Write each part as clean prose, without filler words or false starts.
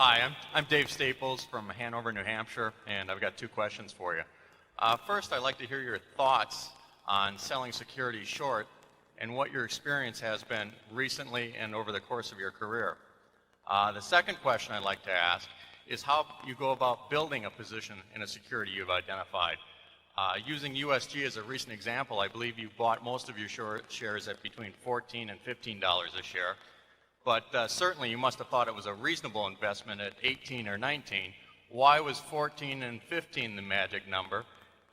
Hi, I'm Dave Staples from Hanover, New Hampshire, and I've got two questions for you. First, I'd like to hear your thoughts on selling securities short and what your experience has been recently and over the course of your career. The second question I'd like to ask is how you go about building a position in a security you've identified. Using USG as a recent example, I believe you bought most of your shares at between $14 and $15 a share. But certainly you must have thought it was a reasonable investment at 18 or 19. Why was 14 and 15 the magic number?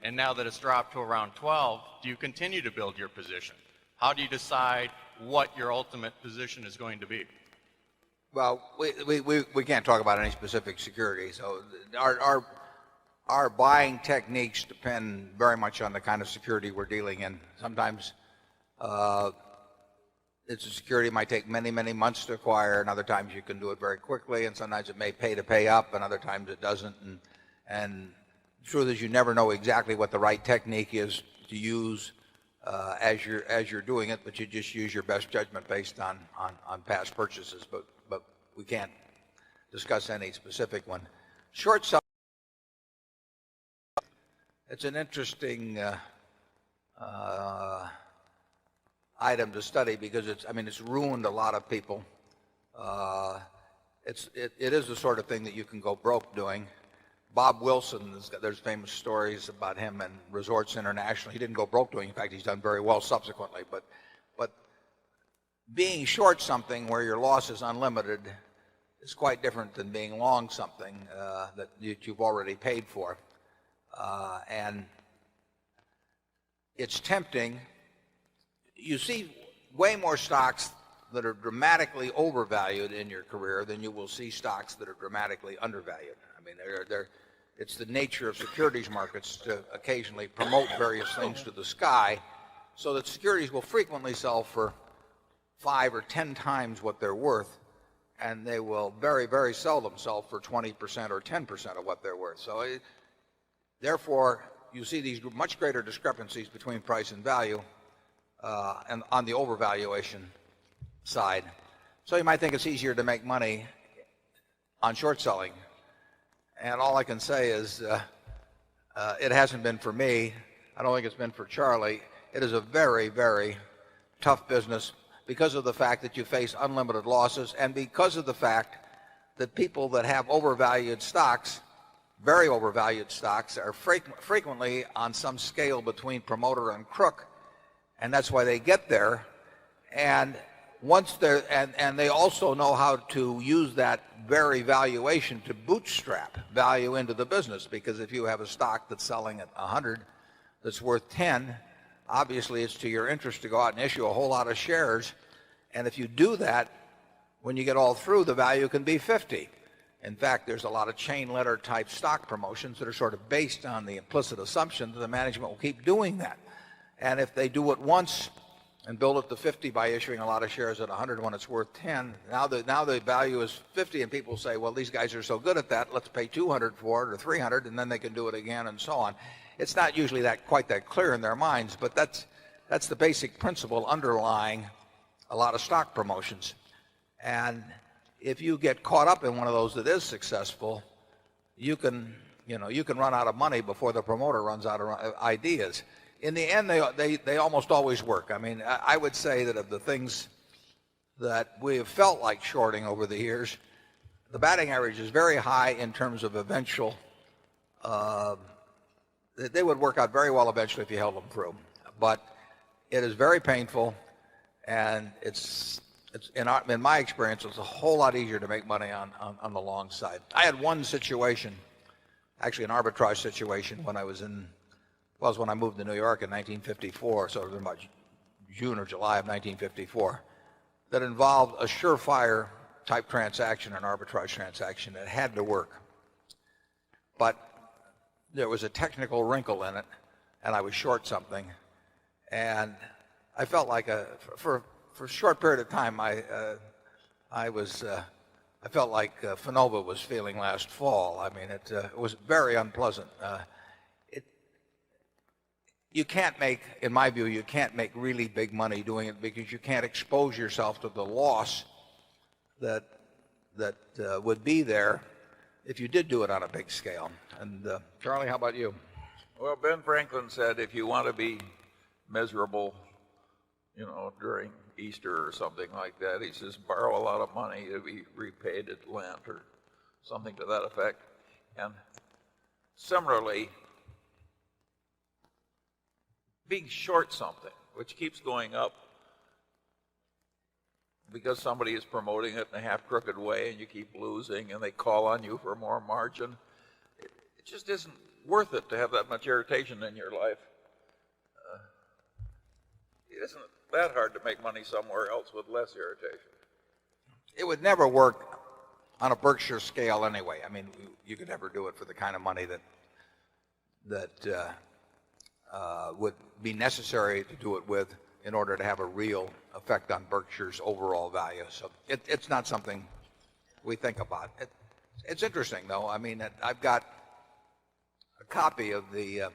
And now that it's dropped to around 12, do you continue to build your position? How do you decide what your ultimate position is going to be? Well, we can't talk about any specific security. So our buying techniques depend very much on the kind of security we're dealing in. Sometimes it's a security that might take many, many months to acquire, and other times you can do it very quickly, and sometimes it may pay to pay up, and other times it doesn't. And the truth is you never know exactly what the right technique is to use as you're doing it, but you just use your best judgment based on past purchases. But we can't discuss any specific one. Short selling, it's an interesting item to study because it's ruined a lot of people. It is the sort of thing that you can go broke doing. Bob Wilson, there's famous stories about him and Resorts International. He didn't go broke doing. In fact, he's done very well subsequently. But being short something where your loss is unlimited is quite different than being long something that you've already paid for. And it's tempting. You see way more stocks that are dramatically overvalued in your career than you will see stocks that are dramatically undervalued. I mean, it's the nature of securities markets to occasionally promote various things to the sky, so that securities will frequently sell for 5 or 10 times what they're worth, and they will very, very seldom sell for 20% or 10% of what they're worth. So therefore, you see these much greater discrepancies between price and value and on the overvaluation side. So you might think it's easier to make money on short selling. And all I can say is it hasn't been for me. I don't think it's been for Charlie. It is a very, very tough business because of the fact that you face unlimited losses and because of the fact that people that have overvalued stocks, very overvalued stocks, are frequently on some scale between promoter and crook. And that's why they get there. And once they're and they also know how to use that very valuation to bootstrap value into the business, because if you have a stock that's selling at 100 that's worth 10, obviously it's to your interest to go out and issue a whole lot of shares. And if you do that, when you get all through, the value can be 50. In fact, there's a lot of chain letter type stock promotions that are sort of based on the implicit assumption that the management will keep doing that. And if they do it once and build it to 50 by issuing a lot of shares at 100 when it's worth 10, now the value is 50, and people say, well, these guys are so good at that, let's pay 200 for it or 300, and then they can do it again and so on. It's not usually quite that clear in their minds, but that's the basic principle underlying a lot of stock promotions. And if you get caught up in one of those that is successful, you can run out of money before the promoter runs out of ideas. In the end, they almost always work. I mean, I would say that of the things that we have felt like shorting over the years, the batting average is very high in terms of eventual. They would work out very well eventually if you held them through. But it is very painful, and it's in my experience, it's a whole lot easier to make money on the long side. I had one situation, actually an arbitrage situation, when I moved to New York in 1954, so it was about June or July of 1954, that involved a surefire type transaction, an arbitrage transaction. It had to work. But there was a technical wrinkle in it, and I was short something. And I felt like for a short period of time, I felt like Fanova was feeling last fall. I mean, it was very unpleasant. You can't make, in my view, you can't make really big money doing it because you can't expose yourself to the loss that would be there if you did do it on a big scale. And Charlie, how about you? Well, Ben Franklin said if you want to be miserable, during Easter or something like that, he says borrow a lot of money to be repaid at Lent or something to that effect. And similarly, being short something, which keeps going up because somebody is promoting it in a half-crooked way and you keep losing and they call on you for more margin, it just isn't worth it to have that much irritation in your life. It isn't that hard to make money somewhere else with less irritation. It would never work on a Berkshire scale anyway. I mean, you could never do it for the kind of money that would be necessary to do it with in order to have a real effect on Berkshire's overall value. So it's not something we think about. It's interesting, though. I mean, I've got a copy of the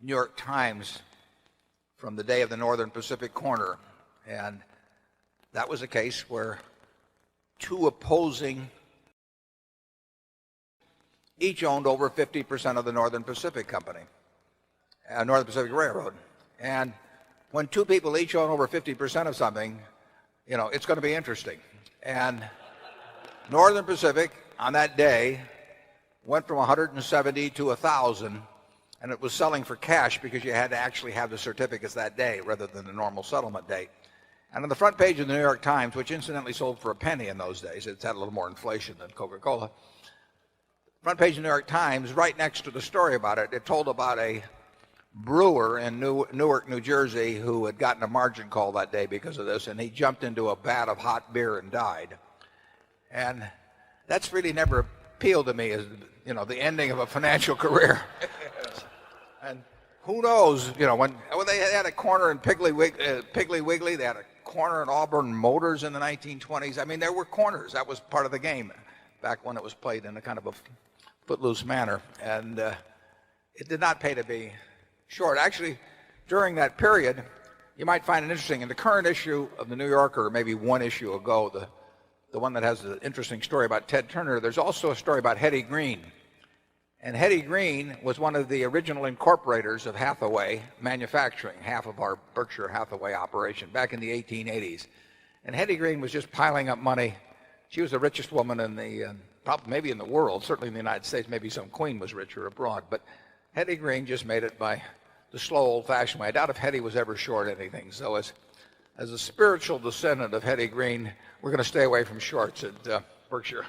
New York Times from the day of the Northern Pacific corner, and that was a case where two opposing each owned over 50% of the Northern Pacific Company, Northern Pacific Railroad. And when two people each own over 50% of something, it's going to be interesting. And Northern Pacific on that day went from 170 to 1,000, and it was selling for cash because you had to actually have the certificates that day rather than the normal settlement date. And on the front page of the New York Times, which incidentally sold for a penny in those days, it's had a little more inflation than Coca-Cola. Front page of the New York Times, right next to the story about it, it told about a brewer in Newark, New Jersey, who had gotten a margin call that day because of this, and he jumped into a vat of hot beer and died. And that's really never appealed to me as, the ending of a financial career. And who knows, when they had a corner in Piggly Wiggly, they had a corner in Auburn Motors in the 1920s. I mean, there were corners. That was part of the game back when it was played in a kind of a footloose manner. And it did not pay to be short. Actually, during that period, you might find it interesting. In the current issue of the New Yorker, maybe one issue ago, the one that has the interesting story about Ted Turner, there's also a story about Hetty Green. And Hetty Green was one of the original incorporators of Hathaway Manufacturing, half of our Berkshire Hathaway operation, back in the 1880s. And Hetty Green was just piling up money. She was the richest woman in the, probably maybe in the world, certainly in the United States. Maybe some queen was richer abroad. But Hetty Green just made it by the slow, old-fashioned way. I doubt if Hetty was ever short anything. So as a spiritual descendant of Hetty Green, we're going to stay away from shorts at Berkshire.